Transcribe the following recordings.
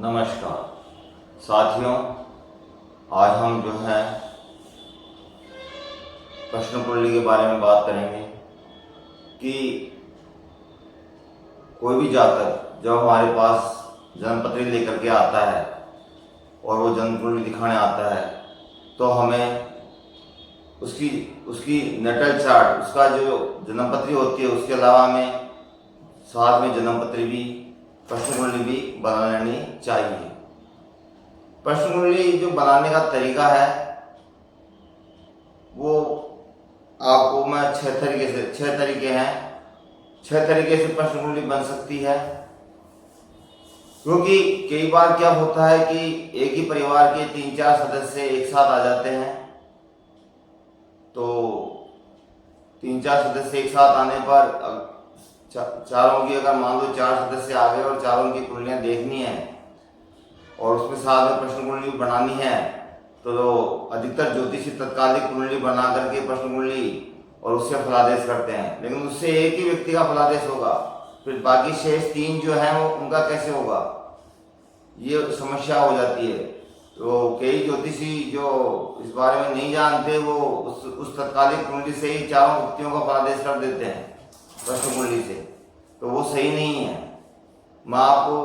नमस्कार साथियों, आज हम जो है प्रश्न कुंडली के बारे में बात करेंगे कि कोई भी जातक जब हमारे पास जन्मपत्री लेकर के आता है और वो जन्म कुंडली दिखाने आता है तो हमें उसकी उसकी नटल चार्ट, उसका जो जन्मपत्री होती है उसके अलावा हमें साथ में जन्मपत्री भी, प्रश्न कुंडली भी बना लेनी चाहिए। प्रश्न कुंडली जो बनाने का तरीका है वो आपको मैं छह तरीके हैं, 6 तरीके से प्रश्न कुंडली बन सकती है। क्योंकि कई बार क्या होता है कि एक ही परिवार के 3-4 सदस्य एक साथ आ जाते हैं, तो 3-4 सदस्य एक साथ आने पर चारों की, अगर मान लो 4 सदस्य आ गए और चारों की कुंडलियां देखनी है और उसमें साथ में प्रश्न कुंडली बनानी है, तो अधिकतर ज्योतिषी तत्कालिक कुंडली बना करके प्रश्न कुंडली और उससे फलादेश करते हैं, लेकिन उससे एक ही व्यक्ति का फलादेश होगा, फिर बाकी शेष 3 जो है वो उनका कैसे होगा, ये समस्या हो जाती है। तो कई ज्योतिषी जो इस बारे में नहीं जानते वो उस तत्कालिक कुंडली से ही चारों व्यक्तियों का फलादेश कर देते हैं प्रश्न कुंडली से, तो वो सही नहीं है। मैं आपको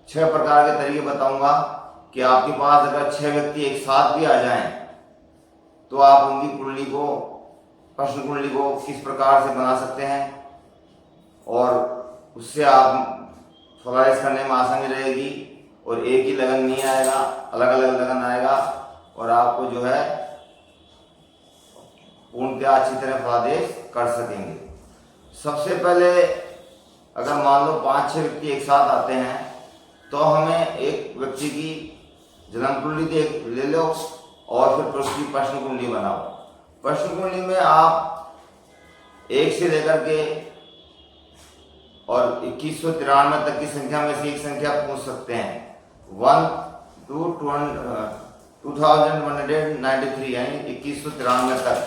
6 प्रकार के तरीके बताऊंगा कि आपके पास अगर 6 व्यक्ति एक साथ भी आ जाएं तो आप उनकी कुंडली को, प्रश्न कुंडली को किस प्रकार से बना सकते हैं और उससे आप फलादेश करने में आसानी रहेगी और एक ही लगन नहीं आएगा, अलग अलग लगन आएगा और आपको जो है पूर्णतः अच्छी तरह फलादेश कर सकेंगे। सबसे पहले अगर मान लो 5-6 व्यक्ति एक साथ आते हैं तो हमें एक व्यक्ति की जन्म कुंडली ले लो और फिर उसकी प्रश्न कुंडली बनाओ। प्रश्न कुंडली में आप 1 से लेकर के और 2193 तक की संख्या में से एक संख्या पूछ सकते हैं। 1 to 2193 यानी 2193 तक,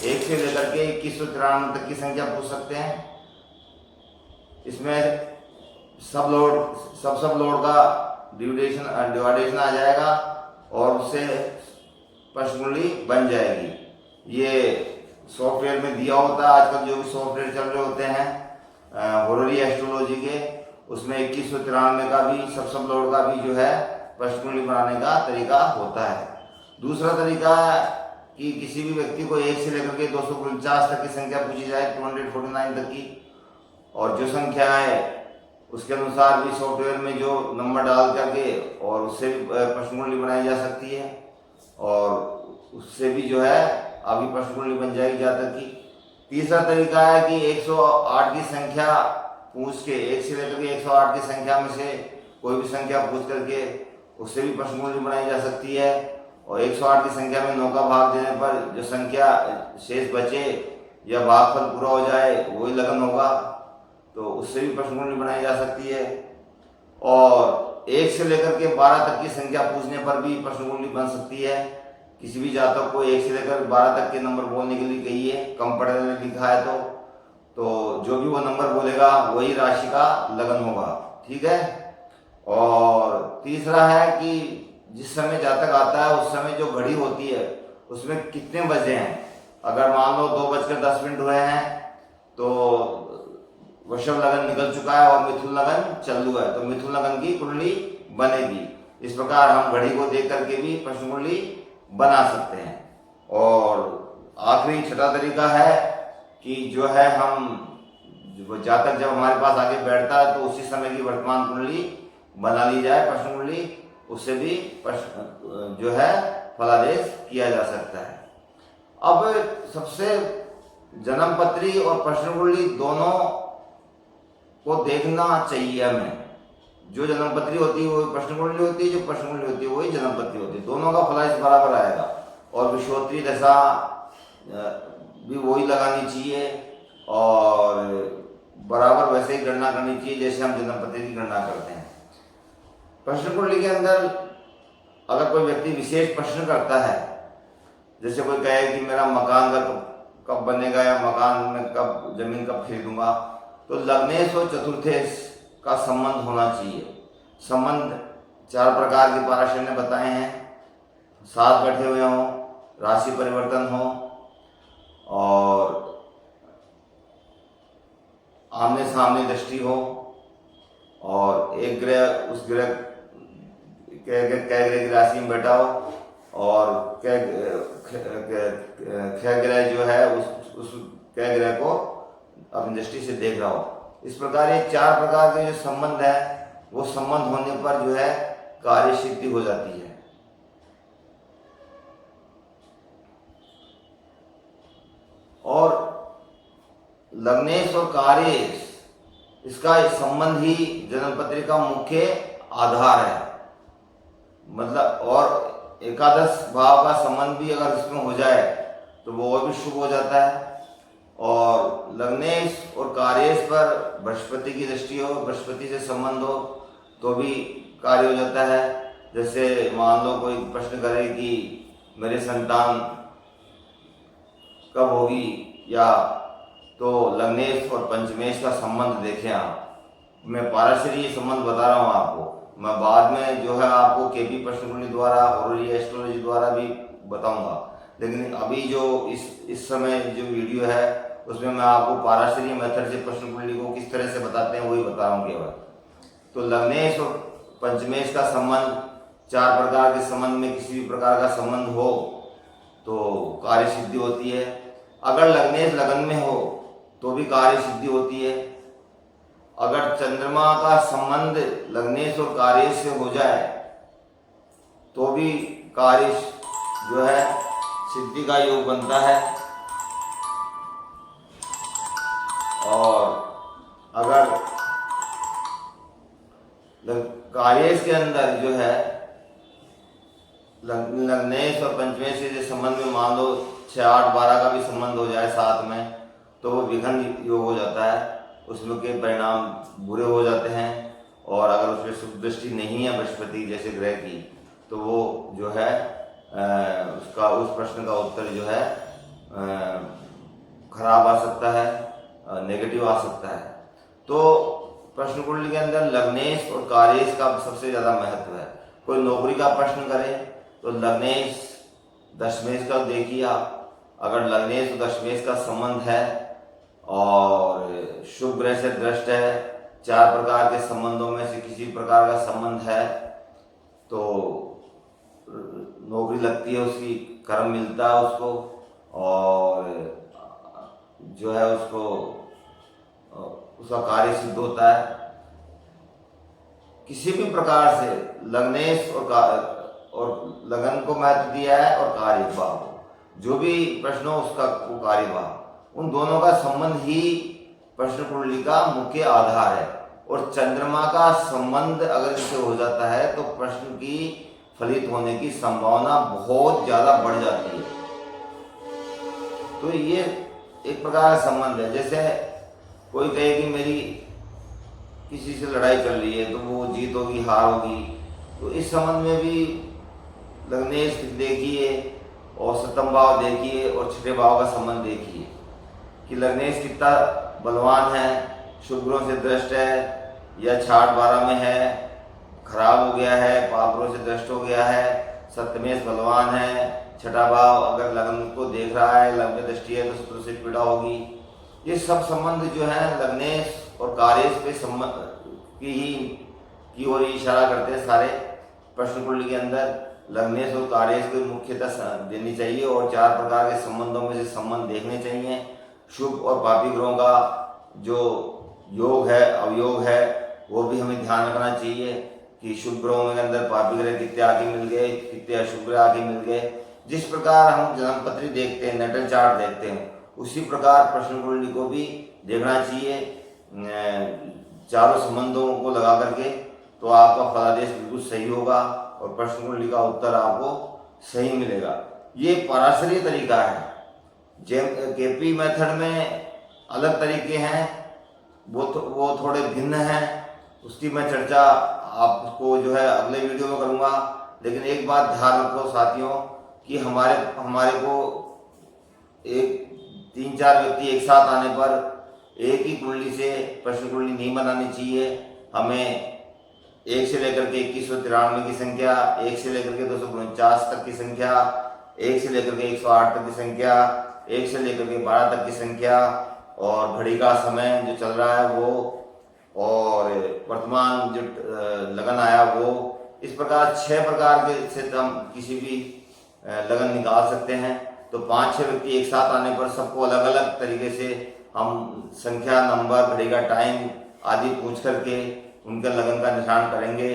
1 से लेकर के 2193 तक की संख्या पूछ सकते हैं। इसमें सब लोड का डिवाइडेशन आ जाएगा और उससे प्रश्न कुंडली बन जाएगी। ये सॉफ्टवेयर में दिया होता है, आजकल जो भी सॉफ्टवेयर चल रहे होते हैं होरोरी एस्ट्रोलॉजी के, उसमें 2193 का भी, सब लोड का भी जो है प्रश्न कुंडली बनाने का तरीका होता है। दूसरा तरीका है कि किसी भी व्यक्ति को 1 से लेकर के 249 तक की संख्या पूछी जाए, 249 तक की, और जो संख्या है उसके अनुसार भी सॉफ्टवेयर में जो नंबर डाल करके और उससे भी प्रश्न कुंडली बनाई जा सकती है और उससे भी जो है आपकी प्रश्न कुंडली बन जाएगी जातक की। तीसरा तरीका है कि 108 की संख्या पूछ के, 1 से लेकर के 108 की संख्या में से कोई भी संख्या पूछ करके उससे भी प्रश्न कुंडली बनाई जा सकती है और 108 की संख्या में 9 का भाग देने पर जो संख्या शेष बचे या भागफल पूरा हो जाए वही लगन होगा, तो उससे भी प्रश्न कुंडली बनाई जा सकती है। और 1 से लेकर के 12 तक की संख्या पूछने पर भी प्रश्न कुंडली बन सकती है। किसी भी जातक को 1 से लेकर 12 तक के नंबर बोलने के लिए कहिए, कंप्यूटर में लिखा है तो जो भी वो नंबर बोलेगा वही राशि का लगन होगा, ठीक है। और तीसरा है कि जिस समय जातक आता है उस समय जो घड़ी होती है उसमें कितने बजे हैं। अगर मान लो 2:10 हुए हैं तो वृषभ लगन निकल चुका है और मिथुन लगन चालू है, तो मिथुन लगन की कुंडली बनेगी। इस प्रकार हम घड़ी को देख करके भी प्रश्न कुंडली बना सकते हैं। और आखिरी 6ठा तरीका है कि जो है हम जातक जब हमारे पास आके बैठता है तो उसी समय की वर्तमान कुंडली बना ली जाए प्रश्न कुंडली, उससे भी प्रश्न जो है फलादेश किया जा सकता है। अब सबसे जन्मपत्री और प्रश्न कुंडली दोनों को देखना चाहिए हमें। जो जन्मपत्री होती है वही प्रश्न कुंडली होती है, जो प्रश्न कुंडली होती है वही जन्मपत्री होती है, दोनों का फलादेश बराबर आएगा। और विषोत्तरी दशा भी वही लगानी चाहिए और बराबर वैसे ही गणना करनी चाहिए जैसे हम जन्मपत्री की गणना करते हैं। प्रश्न कुंडली के अंदर अगर कोई व्यक्ति विशेष प्रश्न करता है, जैसे कोई कहे कि मेरा मकान का कब बनेगा या मकान में कब, जमीन कब खरीदूंगा, तो लग्नेश और चतुर्थेश का संबंध होना चाहिए। संबंध 4 प्रकार के पाराशर ने बताए हैं, साथ बैठे हुए हों, राशि परिवर्तन हो और आमने सामने दृष्टि हो और एक ग्रह उस ग्रह कै ग्रह की राशि में बैठा हो और कै ग्रह जो है उस कै ग्रह को अपनी दृष्टि से देख रहा हो। इस प्रकार ये 4 प्रकार के जो संबंध है वो संबंध होने पर जो है कार्य सिद्धि हो जाती है। और लग्नेश और कार्येश इसका संबंध ही जन्मपत्री का मुख्य आधार है। मतलब और एकादश भाव का संबंध भी अगर इसमें हो जाए तो वो भी शुभ हो जाता है। और लग्नेश और कार्येश पर बृहस्पति की दृष्टि हो, बृहस्पति से संबंध हो तो भी कार्य हो जाता है। जैसे मान लो कोई प्रश्न करे कि मेरे संतान कब होगी, या तो लग्नेश और पंचमेश का संबंध देखें आप। मैं पाराशरीय संबंध बता रहा हूँ आपको, मैं बाद में जो है आपको केपी प्रश्न कुंडली द्वारा और एस्ट्रोलॉजी द्वारा भी बताऊंगा, लेकिन अभी जो इस समय जो वीडियो है उसमें मैं आपको पाराशरीय मेथड से प्रश्न कुंडली को किस तरह से बताते हैं वही बता रहा हूँ केवल। तो लग्नेश और पंचमेश का संबंध, 4 प्रकार के संबंध में किसी भी प्रकार का संबंध हो तो कार्य सिद्धि होती है। अगर लग्नेश लगन में हो तो भी कार्य सिद्धि होती है। अगर चंद्रमा का संबंध लग्नेश और कार्येश से हो जाए तो भी कार्य जो है सिद्धि का योग बनता है। और अगर कार्येश के अंदर जो है लग्नेश और पंचमेश के संबंध में मान लो 6, 8, 12 का भी संबंध हो जाए साथ में तो वो विघन योग हो जाता है, उसमें के परिणाम बुरे हो जाते हैं। और अगर उसमें शुभ दृष्टि नहीं है बृहस्पति जैसे ग्रह की तो वो जो है उसका उस प्रश्न का उत्तर जो है खराब आ सकता है, नेगेटिव आ सकता है। तो प्रश्न कुंडली के अंदर लग्नेश और कार्येश का सबसे ज्यादा महत्व है। कोई नौकरी का प्रश्न करे तो लग्नेश दशमेश का देखिए आप। अगर लग्नेश और दशमेश का संबंध है और शुभ ग्रह से दृष्ट है, 4 प्रकार के संबंधों में से किसी प्रकार का संबंध है तो नौकरी लगती है, उसकी कर्म मिलता है उसको और जो है उसको उसका कार्य सिद्ध होता है। किसी भी प्रकार से लग्नेश और लगन को महत्व दिया है और कार्यभाव जो भी प्रश्न हो उसका वो कार्यभाव, उन दोनों का संबंध ही प्रश्न कुंडली का मुख्य आधार है। और चंद्रमा का संबंध अगर इससे हो जाता है तो प्रश्न की फलित होने की संभावना बहुत ज्यादा बढ़ जाती है। तो ये एक प्रकार का संबंध है। जैसे कोई कहे कि मेरी किसी से लड़ाई चल रही है तो वो जीत होगी हार होगी, तो इस संबंध में भी लग्नेश देखिए और सप्तम भाव देखिए और छठे भाव का संबंध देखिए कि लग्नेश कितना बलवान है, शुभ ग्रहों से दृष्ट है या 6-8-12 में है, खराब हो गया है, पाप ग्रहों से दृष्ट हो गया है, सप्तमेश बलवान है, छठा भाव अगर लग्न को देख रहा है, लग्न दृष्टि है तो शत्रु से पीड़ा होगी। ये सब संबंध जो है लग्नेश और कार्येश पे संबंध की ओर इशारा करते हैं। सारे प्रश्न कुंडली के अंदर लग्नेश और कार्येश को मुख्यतः देनी चाहिए और 4 प्रकार के संबंधों में से संबंध देखने चाहिए। शुभ और पापी ग्रहों का जो योग है अवयोग है वो भी हमें ध्यान रखना चाहिए कि शुभ ग्रहों के अंदर पापी ग्रह कितने आगे मिल गए, कितने अशुभ ग्रह आगे मिल गए। जिस प्रकार हम जन्मपत्री देखते हैं, नेटल चार्ट देखते हैं, उसी प्रकार प्रश्न कुंडली को भी देखना चाहिए चारों संबंधों को लगा करके, तो आपका फलादेश बिल्कुल सही होगा और प्रश्न कुंडली का उत्तर आपको सही मिलेगा। ये पराशरीय तरीका है। केपी मेथड में अलग तरीके हैं, वो थोड़े भिन्न हैं, उसकी मैं चर्चा आपको जो है अगले वीडियो में करूंगा। लेकिन एक बात ध्यान रखो साथियों कि हमारे को एक 3-4 व्यक्ति एक साथ आने पर एक ही कुंडली से प्रश्न कुंडली नहीं बनानी चाहिए। हमें 1 से लेकर के 2193 की संख्या, 1 से लेकर के 249 तक की संख्या, 1 से लेकर के 108 तक की संख्या, 1 से लेकर के 12 तक की संख्या, और घड़ी का समय जो चल रहा है वो, और वर्तमान जो लगन आया वो, इस प्रकार 6 प्रकार के से हम किसी भी लगन निकाल सकते हैं। तो 5-6 व्यक्ति एक साथ आने पर सबको अलग अलग तरीके से हम संख्या, नंबर, घड़ी का टाइम आदि पूछ करके उनका लगन का निशान करेंगे,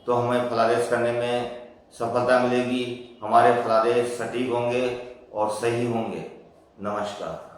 तो हमें फलादेश करने में सफलता मिलेगी। हमारे फलादेश सटीक होंगे और सही होंगे। नमस्कार।